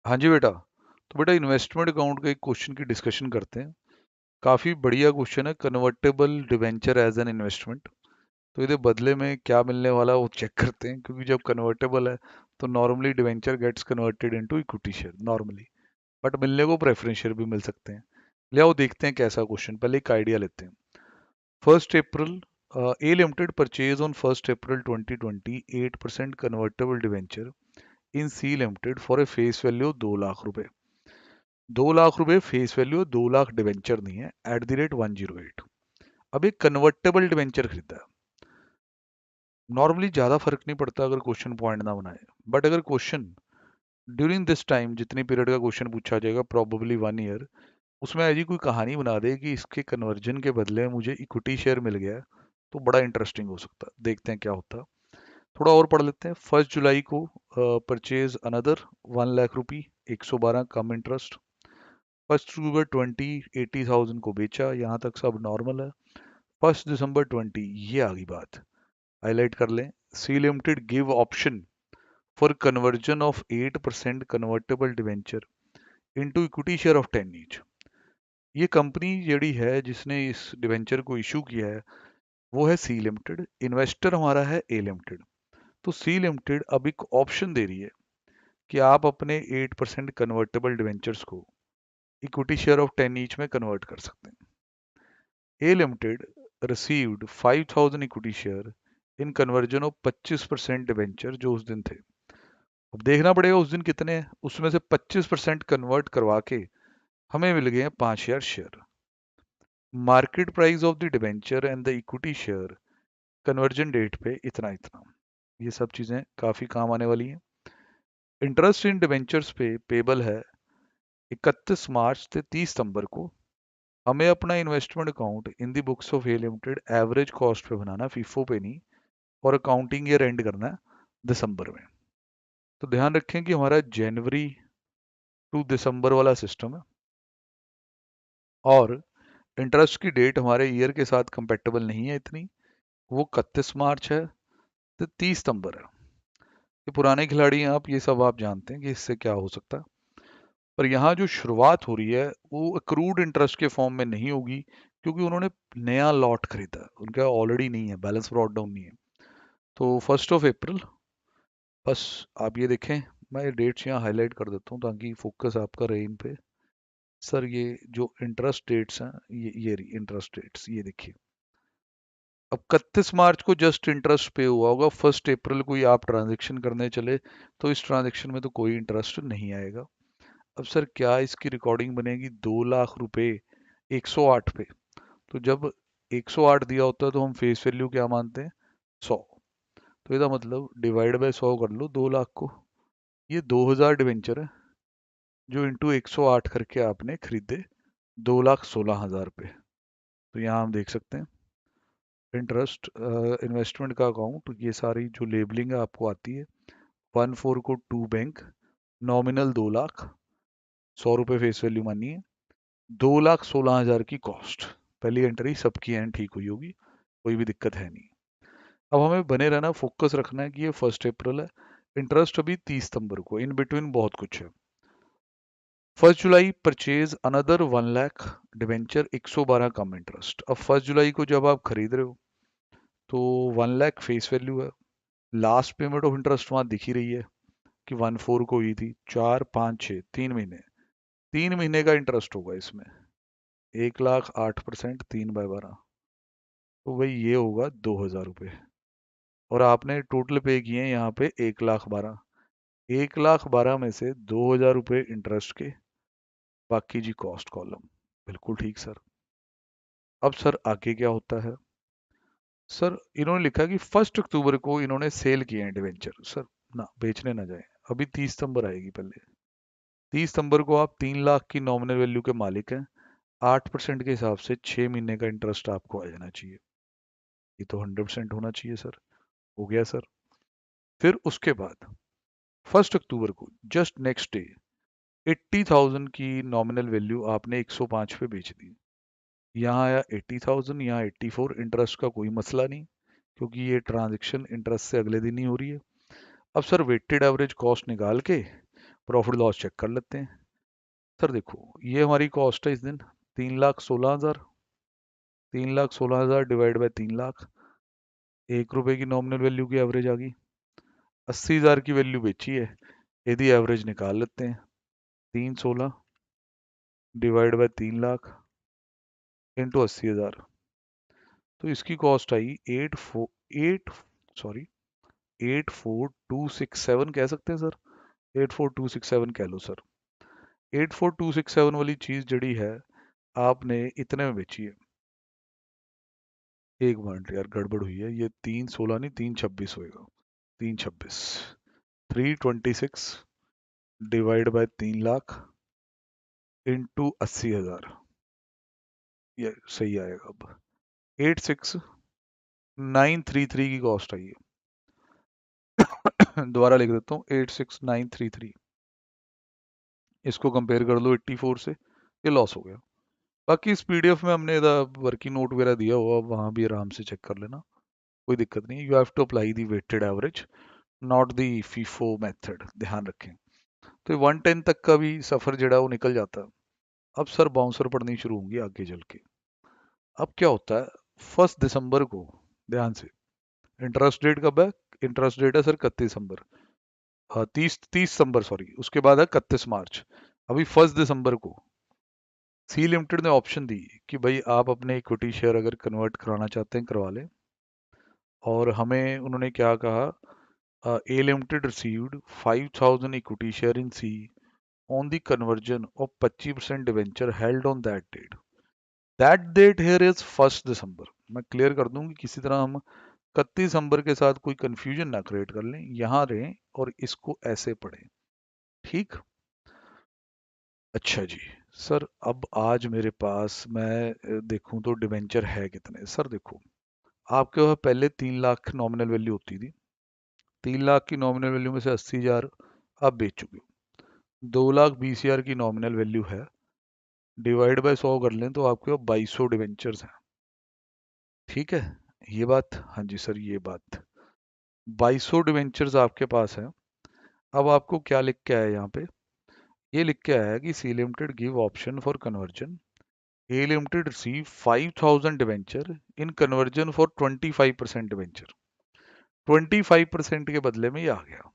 हाँ जी बेटा। तो बेटा इन्वेस्टमेंट अकाउंट का एक क्वेश्चन की डिस्कशन करते हैं। काफ़ी बढ़िया क्वेश्चन है, convertible debenture as an investment. तो इसके बदले में क्या मिलने वाला है वो चेक करते हैं, क्योंकि जब कन्वर्टेबल है तो normally debenture gets converted into equity share normally, but मिलने को प्रेफरेंस शेयर भी मिल सकते हैं। ले आओ देखते हैं कैसा क्वेश्चन, पहले एक आइडिया लेते हैं। 1 April A limited purchase on 1 April 2020 8% convertible debenture in C limited for a face value 2 lakh रुपए। 2 लाख रुपए फेस वैल्यू, 2 लाख डिवेंचर नहीं है, @108। अब एक कन्वर्टेबल डिवेंचर खरीदा है। नॉर्मली ज्यादा फर्क नहीं पड़ता अगर क्वेश्चन पॉइंट ना बनाए, बट अगर क्वेश्चन ड्यूरिंग दिस टाइम जितनी पीरियड का क्वेश्चन पूछा जाएगा, प्रोबेबली 1 ईयर, उसमें ऐसी कोई कहानी बना दे कि इसके कन्वर्जन के बदले में मुझे इक्विटी शेयर मिल गया है, तो बड़ा इंटरेस्टिंग हो सकता है। देखते हैं क्या होता है। थोड़ा और पढ़ लेते हैं। 1 जुलाई को परचेज अनदर 1 लाख रुपी, 112 कम इंटरेस्ट। 1 अक्टूबर 20 80,000 को बेचा, यहाँ तक सब नॉर्मल है। 1 दिसंबर 20, ये आ गई बात, हाईलाइट कर लें। C limited give option for conversion of 8% convertible debenture into equity share of 10 each. ये कंपनी जड़ी है जिसने इस डिवेंचर को इशू किया है वो है सी लिमिटेड, इन्वेस्टर हमारा है ए लिमिटेड। तो सी लिमिटेड अब एक ऑप्शन दे रही है कि आप अपने 8% कन्वर्टेबल डिवेंचर्स को इक्विटी शेयर ऑफ 10 ईच में कन्वर्ट कर सकते हैं। A Limited received 5,000 equity share in conversion of 25% debenture जो उस दिन थे। अब देखना पड़ेगा उस दिन कितने हैं, उसमें से 25% कन्वर्ट करवा के हमें मिल गए हैं 5,000 share. Market price of the debenture and the equity share conversion date पे इतना इतना। ये सब चीजें काफी काम आने वाली हैं। इंटरेस्ट इन डिवेंचर्स पे पेबल है 31 मार्च से 30 सितंबर को। हमें अपना investment account in the books of A limited average cost पे बनाना, फीफो पे नहीं, और अकाउंटिंग ईयर एंड करना है दिसंबर में। तो ध्यान रखें कि हमारा जनवरी टू दिसंबर वाला सिस्टम है, और इंटरेस्ट की डेट हमारे ईयर के साथ कंपेटेबल नहीं है इतनी, वो 31 मार्च है तो 30 सितंबर है। ये पुराने खिलाड़ी हैं आप, ये सब आप जानते हैं कि इससे क्या हो सकता है। पर यहाँ जो शुरुआत हो रही है वो अक्रूड इंटरेस्ट के फॉर्म में नहीं होगी, क्योंकि उन्होंने नया लॉट खरीदा, उनका ऑलरेडी नहीं है, बैलेंस ब्रॉट डाउन नहीं है। तो 1 अप्रैल, बस आप ये देखें, मैं डेट्स यहाँ हाईलाइट कर देता हूँ ताकि फोकस आपका रहे इन पे। सर ये जो इंटरेस्ट डेट्स हैं, ये इंटरेस्ट डेट्स ये देखिए। अब 31 मार्च को जस्ट इंटरेस्ट पे हुआ होगा, 1 अप्रैल को ही आप ट्रांजेक्शन करने चले तो इस ट्रांजेक्शन में तो कोई इंटरेस्ट नहीं आएगा। अब सर क्या इसकी रिकॉर्डिंग बनेगी? 2 लाख रुपए 108 पे। तो जब 108 दिया होता है तो हम फेस वैल्यू क्या मानते हैं? 100। तो इसका मतलब डिवाइड बाय 100 कर लो 2 लाख को। ये 2,000 डिवेंचर है जो इंटू 108 करके आपने खरीदे 2,16,000 पे। तो यहाँ हम देख सकते हैं इंटरेस्ट इन्वेस्टमेंट का अकाउंट, ये सारी जो लेबलिंग है आपको आती है। 1 4 को 2 बैंक, नॉमिनल 2 लाख, 100 रुपये फेस वैल्यू मानिए, 2,16,000 की कॉस्ट। पहली एंट्री सबकी एंड ठीक हुई होगी, कोई भी दिक्कत है नहीं। अब हमें बने रहना, फोकस रखना है कि ये 1 अप्रैल है, इंटरेस्ट अभी 30 सितंबर को, इन बिटवीन बहुत कुछ है। 1 जुलाई परचेज अनदर 1 लाख डिवेंचर, 112 कम इंटरेस्ट। अब 1 जुलाई को जब आप खरीद रहे हो तो 1 लाख फेस वैल्यू है, लास्ट पेमेंट ऑफ इंटरेस्ट वहां दिख ही रही है कि 1 4 को हुई थी, 4 5 6 3 महीने, 3 महीने का इंटरेस्ट होगा इसमें। 1,08%, 3/12, तो वही ये होगा 2,000 रुपये। और आपने टोटल पे किए हैं यहाँ पे 1,12,000। 1,12,000 में से 2,000 रुपये इंटरेस्ट के, बाकी जी कॉस्ट कॉलम। बिल्कुल ठीक सर। अब सर आगे क्या होता है? सर इन्होंने लिखा कि 1 अक्टूबर को इन्होंने सेल किए हैं डिवेंचर। सर ना बेचने ना जाए, अभी 30 सितंबर आएगी पहले। 30 सितंबर को आप 3 लाख की नॉमिनल वैल्यू के मालिक हैं। 8% के हिसाब से 6 महीने का इंटरेस्ट आपको आ जाना चाहिए। ये तो 100% होना चाहिए सर। हो गया सर। फिर उसके बाद 1 अक्टूबर को जस्ट नेक्स्ट डे 80,000 की नॉमिनल वैल्यू आपने 105 पे बेच दी। यहाँ आया 80,000, यहाँ 84, इंटरेस्ट का कोई मसला नहीं, क्योंकि ये ट्रांजेक्शन इंटरेस्ट से अगले दिन ही हो रही है। अब सर वेटेड एवरेज कॉस्ट निकाल के प्रॉफिट लॉस चेक कर लेते हैं। सर देखो ये हमारी कॉस्ट है इस दिन 3,16,000। 3,16,000 डिवाइड बाय 3 लाख, 1 रुपए की नॉमिनल वैल्यू की एवरेज आ गई। 80,000 की वैल्यू बेची है, यदि एवरेज निकाल लेते हैं 316 डिवाइड बाय 3 लाख इंटू 80,000, तो इसकी कॉस्ट आई 84,267 कह सकते हैं सर। 84,267 कह लो सर। 84,267 वाली चीज जड़ी है आपने इतने में बेची है। एक मिनट यार गड़बड़ हुई है, ये 316 नहीं 326 होएगा। 326 326 डिवाइड बाय 3 लाख इंटू 80,000, ये सही आएगा अब। 86,933 की कॉस्ट आई है। दोबारा लिख देता हूँ 86,933। इसको कंपेयर कर लो 84 से, ये लॉस हो गया। बाकी इस पीडीएफ में हमने वर्किंग नोट वगैरह दिया हुआ, वहां भी आराम से चेक कर लेना, कोई दिक्कत नहीं। You have to apply the weighted average, not the FIFO method, ध्यान रखें। तो 110 तक का भी सफर जड़ा वो निकल जाता है। अब सर बाउंसर पड़नी शुरू होंगी आगे चल के। अब क्या होता है, 1 दिसंबर को, ध्यान से, इंटरेस्ट डेट कब है? इंटरेस्ट डेट है सर 31 दिसंबर, हाँ 30 दिसंबर सॉरी, उसके बाद है 31 मार्च। अभी 1 दिसंबर को सी लिमिटेड ने ऑप्शन दी कि भाई आप अपने इक्विटी शेयर अगर कन्वर्ट कराना चाहते हैं करवा लें। और हमें उन्होंने क्या कहा, A limited received 5,000 equity share in C on the conversion of 25% debenture held on that date. That date here is 1 December. मैं क्लियर कर दूं कि किसी तरह हम 31 दिसंबर के साथ कोई कंफ्यूजन ना क्रिएट कर लें, यहां रहें और इसको ऐसे पढ़ें, ठीक। अच्छा जी। सर अब आज मेरे पास मैं देखूं तो डिवेंचर है कितने। सर देखो आपके पास पहले 3 लाख नॉमिनल वैल्यू होती थी, 3 लाख की नॉमिनल वैल्यू में से 80,000 आप बेच चुके हो। 2,20,000 की नॉमिनल वैल्यू है, डिवाइड बाय 100 कर लें तो आपके पास 2,200 डिवेंचर्स हैं, ठीक है। ये बात, हाँ जी सर ये बात, 2,200 डिवेंचर्स आपके पास है। अब आपको क्या लिख के आया यहाँ पे, ये लिख के आया है कि C limited give option for conversion, A limited receive 5,000 debenture in conversion for 25% debenture. 25% के बदले में ये आ गया।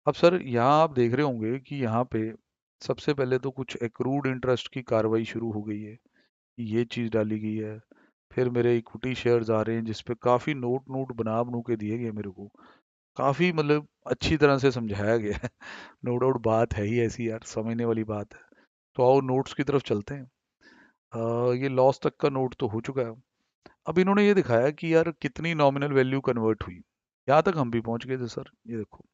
अब सर यहाँ आप देख रहे होंगे कि यहाँ पे सबसे पहले तो कुछ एक्रूड इंटरेस्ट की कार्रवाई शुरू हो गई है, ये चीज़ डाली गई है। फिर मेरे इक्विटी शेयर्स आ रहे हैं जिसपे काफ़ी नोट नोट बना बनू के दिए गए मेरे को, काफ़ी मतलब अच्छी तरह से समझाया गया है। नो डाउट बात है ही ऐसी यार, समझने वाली बात है। तो आओ नोट्स की तरफ चलते हैं। ये लॉस तक का नोट तो हो चुका है। अब इन्होंने ये दिखाया कि यार कितनी नॉमिनल वैल्यू कन्वर्ट हुई, यहाँ तक हम भी पहुंच गए थे सर। ये देखो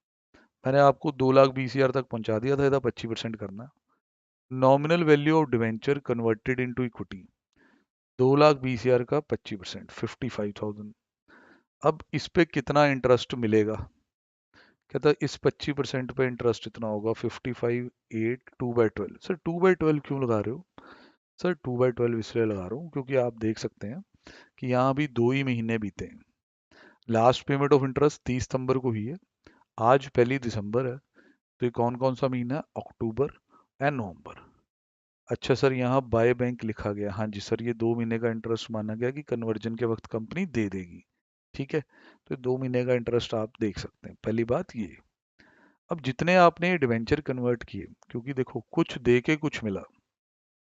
मैंने आपको 2,20,000 तक पहुंचा दिया था, इधर 25% करना है। Nominal value of debenture converted into equity 2,20,000 का 25% 55,000। अब इस पे कितना इंटरेस्ट मिलेगा, कहता है इस 25% पे इंटरेस्ट इतना होगा 55 8 2/12। सर 2/12 क्यों लगा रहे हो? सर 2/12 इसलिए लगा रहा हूँ क्योंकि आप देख सकते हैं कि यहाँ भी 2 ही महीने बीते हैं। लास्ट पेमेंट ऑफ इंटरेस्ट 30 सितंबर को हुई है, आज 1 दिसंबर है, तो ये कौन कौन सा महीना है, अक्टूबर एंड नवंबर। अच्छा सर यहाँ बाय बैंक लिखा गया, हाँ जी सर ये 2 महीने का इंटरेस्ट माना गया कि कन्वर्जन के वक्त कंपनी दे देगी, ठीक है। तो 2 महीने का इंटरेस्ट आप देख सकते हैं, पहली बात ये। अब जितने आपने डिवेंचर कन्वर्ट किए, क्योंकि देखो कुछ दे के कुछ मिला,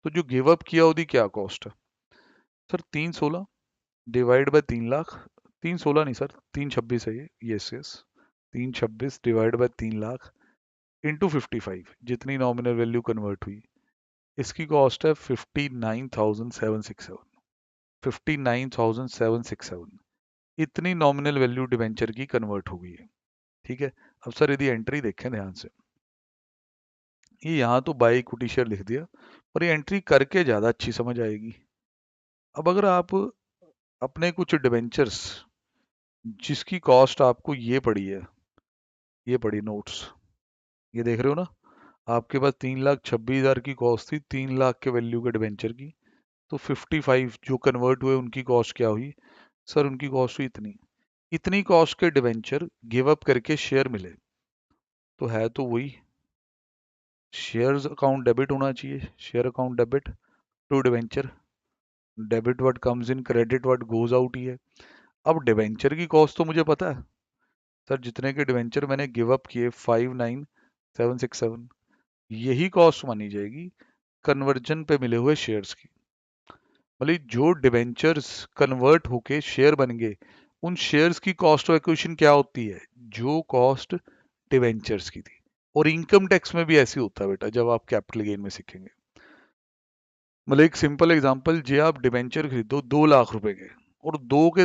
तो जो गिव अप किया उसकी क्या कॉस्ट है? सर 316 डिवाइड बाय 3 लाख, 316 नहीं सर 326 है ये, yes yes 326 divide by 3 lakh into 55, जितनी नॉमिनल वैल्यू कन्वर्ट हुई, इसकी कॉस्ट है 59,767। 59,767 इतनी नॉमिनल वैल्यू डिवेंचर की कन्वर्ट हो गई है, ठीक है। अब सर यदि एंट्री देखें ध्यान से, ये यहाँ तो बाय इक्विटी शेयर लिख दिया, पर ये एंट्री करके ज़्यादा अच्छी समझ आएगी। अब अगर आप अपने कुछ डिवेंचर्स जिसकी कॉस्ट आपको ये पड़ी है, ये पड़ी नोट्स, ये देख रहे हो ना, आपके पास 3,26,000 की कॉस्ट थी 3 लाख के वैल्यू के डिवेंचर की, तो 55 जो कन्वर्ट हुए उनकी कॉस्ट क्या हुई? सर उनकी कॉस्ट हुई इतनी, इतनी कॉस्ट के डिवेंचर गिव अप करके शेयर मिले, तो है तो वही शेयर्स अकाउंट डेबिट होना चाहिए, share account debit to debenture, debit what comes in, credit what goes out ही है। अब डिवेंचर की कॉस्ट तो मुझे पता है सर, जितने के डिवेंचर मैंने गिव अप किए 59767, यही कॉस्ट मानी जाएगी कन्वर्जन पे मिले हुए शेयर्स की। मतलब जो डिवेंचर्स कन्वर्ट होके शेयर बन गए, उन शेयर्स की कॉस्ट ऑफ एक्विजिशन क्या होती है, जो कॉस्ट डिवेंचर्स की थी। और इनकम टैक्स में भी ऐसे होता है बेटा, जब आप कैपिटल गेन में सीखेंगे। मतलब एक सिंपल एग्जांपल, जे आप डिवेंचर खरीदो 2 लाख रुपए के, और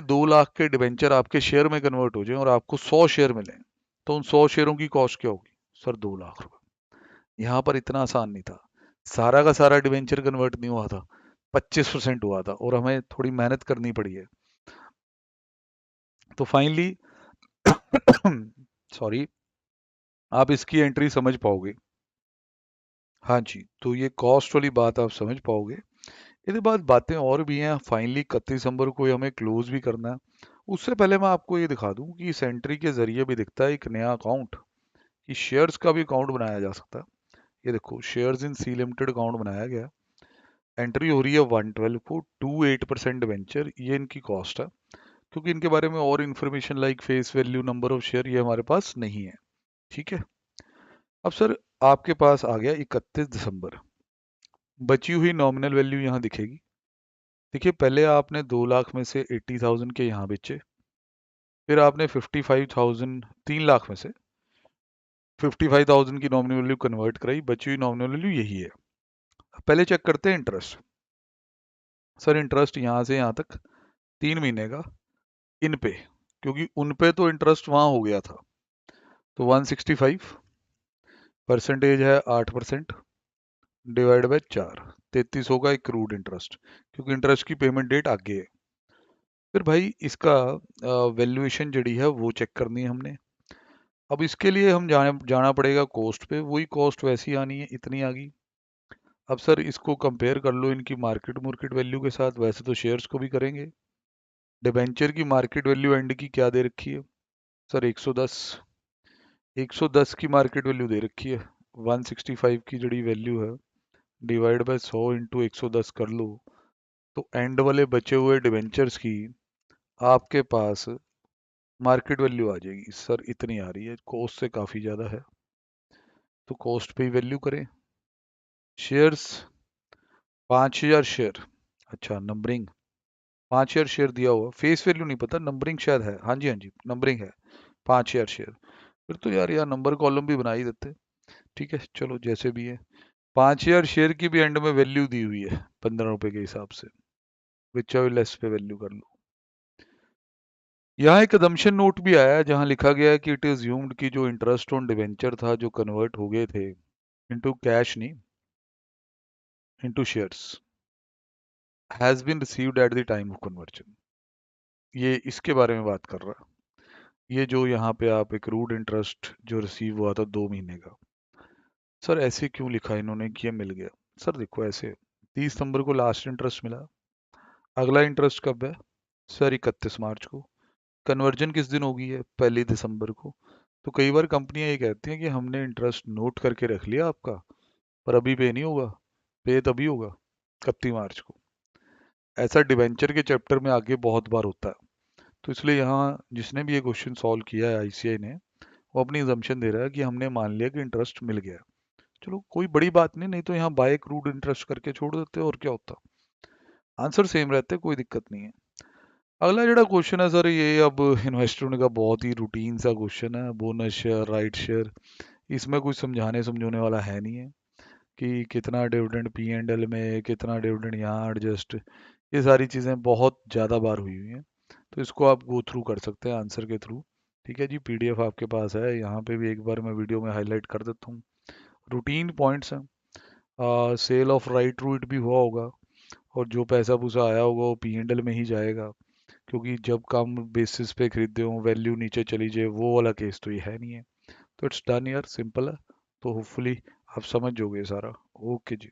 2 लाख के डिवेंचर आपके शेयर में कन्वर्ट हो जाए और आपको 100 शेयर मिले, तो उन 100 शेयरों की कॉस्ट क्या होगी सर, 2 लाख रुपए। यहाँ पर इतना आसान नहीं था, सारा का सारा डिवेंचर कन्वर्ट नहीं हुआ था, 25% हुआ था, और हमें थोड़ी मेहनत करनी पड़ी है। तो फाइनली सॉरी, आप इसकी एंट्री समझ पाओगे। हाँ जी, तो ये कॉस्ट वाली बात आप समझ पाओगे। इसके बाद बातें और भी हैं, फाइनली 31 दिसंबर को ये हमें क्लोज भी करना है। उससे पहले मैं आपको ये दिखा दूं कि इस एंट्री के जरिए भी दिखता है एक नया अकाउंट, कि शेयर्स का भी अकाउंट बनाया जा सकता है। ये देखो, shares in C limited account बनाया गया, एंट्री हो रही है 112 को, 28% डिवेंचर, ये इनकी कॉस्ट है। क्योंकि इनके बारे में और information like face value, number of share, ये हमारे पास नहीं है। ठीक है। अब सर, आपके पास आ गया 31 दिसंबर, बची हुई नॉमिनल वैल्यू यहाँ दिखेगी। देखिए, पहले आपने 2 लाख में से 80,000 के यहाँ बेचे, फिर आपने 55,000, 3 लाख में से 55,000 की नॉमिनल वैल्यू कन्वर्ट कराई, बची हुई नॉमिनल वैल्यू यही है। पहले चेक करते हैं इंटरेस्ट। सर, इंटरेस्ट यहाँ से यहाँ तक 3 महीने का इन पे, क्योंकि उन पे तो इंटरेस्ट वहां हो गया था, तो 165, परसेंटेज है 8%, डिवाइड बाय 4, 33 होगा एक्रूड इंटरेस्ट, क्योंकि इंटरेस्ट की पेमेंट डेट आगे है। फिर भाई इसका वैल्यूएशन जड़ी है वो चेक करनी है हमने। अब इसके लिए हम जाना पड़ेगा कॉस्ट पे, वही कॉस्ट वैसी आनी है, इतनी आ गई। अब सर, इसको कंपेयर कर लो इनकी मार्केट मार्केट वैल्यू के साथ, वैसे तो शेयर्स को भी करेंगे। डिबेंचर की मार्केट वैल्यू एंड की क्या दे रखी है सर, 110, 110 की मार्केट वैल्यू दे रखी है, 165 की जड़ी वैल्यू है, डिवाइड बाय 100 इंटू 110 कर लो, तो एंड वाले बचे हुए डिवेंचर्स की आपके पास मार्केट वैल्यू आ जाएगी सर, इतनी आ रही है, कॉस्ट से काफ़ी ज़्यादा है, तो कॉस्ट पे ही वैल्यू करें। शेयर्स 5,000 शेयर, अच्छा नंबरिंग, 5,000 शेयर दिया हुआ, फेस वैल्यू नहीं पता, नंबरिंग शायद है, हाँ जी हाँ जी नंबरिंग है, 5,000 शेयर। फिर तो यार नंबर कॉलम भी बना ही देते। ठीक है, चलो जैसे भी है, 5,000 शेयर की भी एंड में वैल्यू दी हुई है 15 रुपए के हिसाब से, विच लेस पे वैल्यू कर लो। यहाँ एक अदम्पशन नोट भी आया है, जहाँ लिखा गया है कि इट इज यूम्ड कि जो इंटरेस्ट ऑन डिवेंचर था जो कन्वर्ट हो गए थे इनटू कैश नहीं, into shares, has been received at the time of conversion. ये इसके बारे में बात कर रहा है, ये जो यहाँ पे आप एक्रूड इंटरेस्ट जो रिसीव हुआ था 2 महीने का। सर, ऐसे क्यों लिखा इन्होंने कि ये मिल गया? सर देखो, ऐसे 30 सितंबर को लास्ट इंटरेस्ट मिला, अगला इंटरेस्ट कब है सर, 31 मार्च को। कन्वर्जन किस दिन होगी है, 1 दिसंबर को। तो कई बार कंपनियां ये कहती हैं कि हमने इंटरेस्ट नोट करके रख लिया आपका, पर अभी पे नहीं होगा, पे तभी होगा 31 मार्च को। ऐसा डिवेंचर के चैप्टर में आगे बहुत बार होता है। तो इसलिए यहाँ जिसने भी ये क्वेश्चन सॉल्व किया है आईसीआई ने, वो अपनी एजम्पशन दे रहा है कि हमने मान लिया कि इंटरेस्ट मिल गया। चलो कोई बड़ी बात नहीं, नहीं तो यहाँ बाय क्रूड इंटरेस्ट करके छोड़ देते और क्या होता, आंसर सेम रहते, कोई दिक्कत नहीं है। अगला जरा क्वेश्चन है सर, ये अब इन्वेस्टर का बहुत ही रूटीन सा क्वेश्चन है, बोनस शेयर, राइट शेयर। इसमें कुछ समझाने समझाने वाला है नहीं है, कि कितना डिविडेंड पी एंड एल में, कितना डिविडेंड यहाँ एडजस्ट, ये सारी चीज़ें बहुत ज़्यादा बार हुई हुई हैं, तो इसको आप गो थ्रू कर सकते हैं आंसर के थ्रू। ठीक है जी, पीडीएफ आपके पास है, यहाँ पे भी एक बार मैं वीडियो में हाईलाइट कर देता हूँ। रूटीन पॉइंट्स हैं, sale of right to it भी हुआ होगा, और जो पैसा पूसा आया होगा वो पी एंड एल में ही जाएगा, क्योंकि जब कम बेसिस पे खरीदते हो वैल्यू नीचे चली जाए, वो वाला केस तो ये है नहीं है। तो इट्स डन यार, सिंपल है। तो होपफुली आप समझ जाओगे सारा। ओके जी।